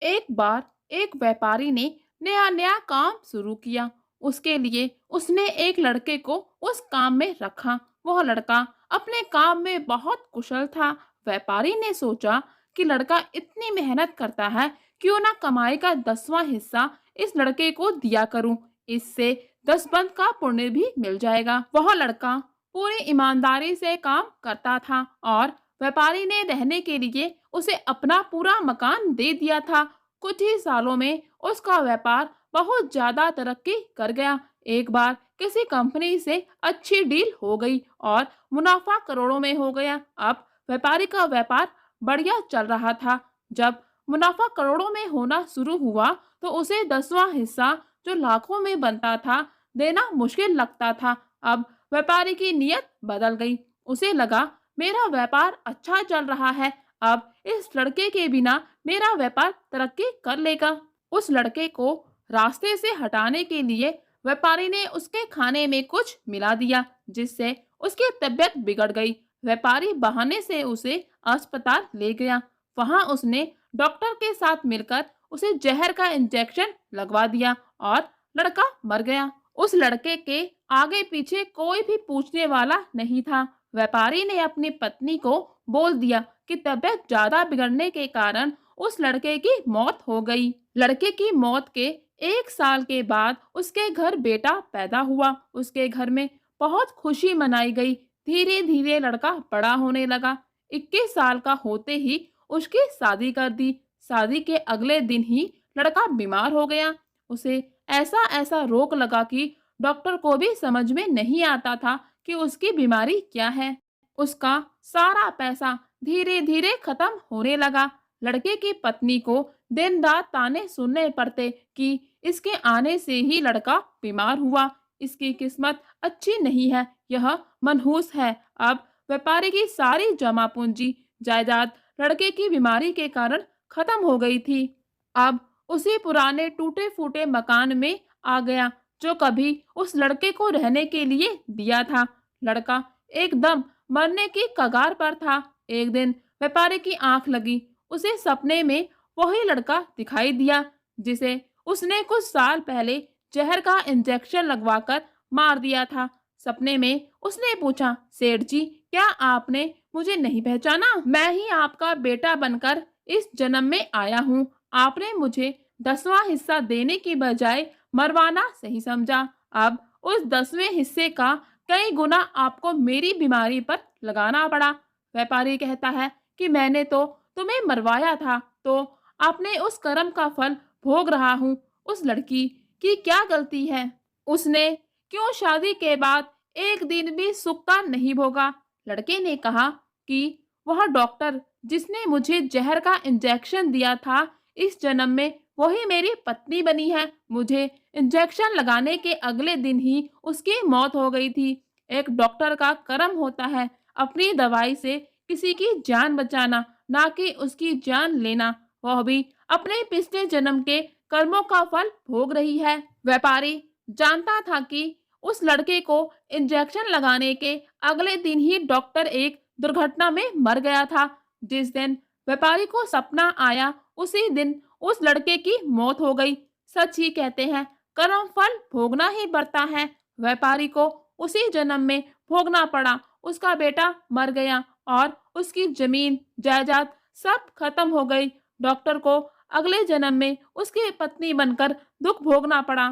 एक बार एक व्यापारी ने नया नया काम शुरू किया। उसके लिए उसने एक लड़के को उस काम में रखा। वह लड़का अपने काम में बहुत कुशल था। व्यापारी ने सोचा कि लड़का इतनी मेहनत करता है, क्यों ना कमाई का 10वां हिस्सा इस लड़के को दिया करूं। इससे 10 बंद का पुण्य भी मिल जाएगा। वह लड़का पूरी ईमानदारी से काम करता था और व्यापारी ने रहने के लिए उसे अपना पूरा मकान दे दिया था। कुछ ही सालों में उसका व्यापार बहुत ज्यादा तरक्की कर गया। एक बार किसी कंपनी से अच्छी डील हो गई और मुनाफा करोड़ों में हो गया। अब व्यापारी का व्यापार बढ़िया चल रहा था। जब मुनाफा करोड़ों में होना शुरू हुआ तो उसे 10वां हिस्सा, जो लाखों में बनता था, देना मुश्किल लगता था। अब व्यापारी की नीयत बदल गई। उसे लगा, मेरा व्यापार अच्छा चल रहा है, अब इस लड़के के बिना मेरा व्यापार तरक्की कर लेगा। उस लड़के को रास्ते से हटाने के लिए व्यापारी ने उसके खाने में कुछ मिला दिया, जिससे उसकी तबीयत बिगड़ गई। व्यापारी बहाने से उसे अस्पताल ले गया। वहां उसने डॉक्टर के साथ मिलकर उसे जहर का इंजेक्शन लगवा दिया और लड़का मर गया। उस लड़के के आगे पीछे कोई भी पूछने वाला नहीं था। व्यापारी ने अपनी पत्नी को बोल दिया कि तबीयत ज्यादा बिगड़ने के कारण उस लड़के की मौत हो गई। लड़के की मौत के 1 साल के बाद उसके घर बेटा पैदा हुआ। उसके घर में बहुत खुशी मनाई गई। धीरे धीरे लड़का बड़ा होने लगा। 21 साल का होते ही उसकी शादी कर दी। शादी के अगले दिन ही लड़का बीमार हो गया। उसे ऐसा ऐसा रोग लगा कि डॉक्टर को भी समझ में नहीं आता था कि उसकी बीमारी क्या है। उसका सारा पैसा धीरे धीरे खत्म होने लगा। लड़के की पत्नी को दिन रात ताने सुनने पड़ते कि इसके आने से ही लड़का बीमार हुआ। इसकी किस्मत अच्छी नहीं है, यह मनहूस है। अब व्यापारी की सारी जमा पूंजी जायदाद लड़के की बीमारी के कारण खत्म हो गई थी। अब उसी पुराने टूटे फूटे मकान में आ गया, जो कभी उस लड़के को रहने के लिए दिया था। लड़का एकदम मरने की कगार पर था। एक दिन व्यापारी की आंख लगी। उसे सपने में वही लड़का दिखाई दिया, जिसे उसने कुछ साल पहले जहर का इंजेक्शन लगवाकर मार दिया था। सपने में उसने पूछा, सेठ जी, क्या आपने मुझे नहीं पहचाना? मैं ही आपका बेटा बनकर इस जन्म में आया हूँ। आपने मुझे 10वां हिस्सा देने की बजाय मरवाना सही समझा। अब उस 10वें हिस्से का कई गुना आपको मेरी बीमारी पर लगाना पड़ा। व्यापारी कहता है कि मैंने तो तुम्हें मरवाया था, तो आपने उस कर्म का फल भोग रहा हूँ। उस लड़की की क्या गलती है? उसने क्यों शादी के बाद एक दिन भी सुख का नहीं भोगा? लड़के ने कहा कि वह डॉक्टर जिसने मुझे जहर का इंजेक्शन दिया था, इस जन्म में वही मेरी पत्नी बनी है। मुझे इंजेक्शन लगाने के अगले दिन ही उसकी मौत हो गई थी। एक डॉक्टर का कर्म होता है अपनी दवाई से किसी की जान बचाना, ना कि उसकी जान लेना। वह भी अपने पिछले जन्म के कर्मों का फल भोग रही है। व्यापारी जानता था कि उस लड़के को इंजेक्शन लगाने के अगले दिन ही डॉक्टर एक दुर्घटना में मर गया था। जिस दिन व्यापारी को सपना आया, उसी दिन उस लड़के की मौत हो गई। सच ही कहते हैं, कर्म फल भोगना ही पड़ता है। व्यापारी को उसी जन्म में भोगना पड़ा। उसका बेटा मर गया और उसकी जमीन जायदाद सब खत्म हो गई। डॉक्टर को अगले जन्म में उसकी पत्नी बनकर दुख भोगना पड़ा।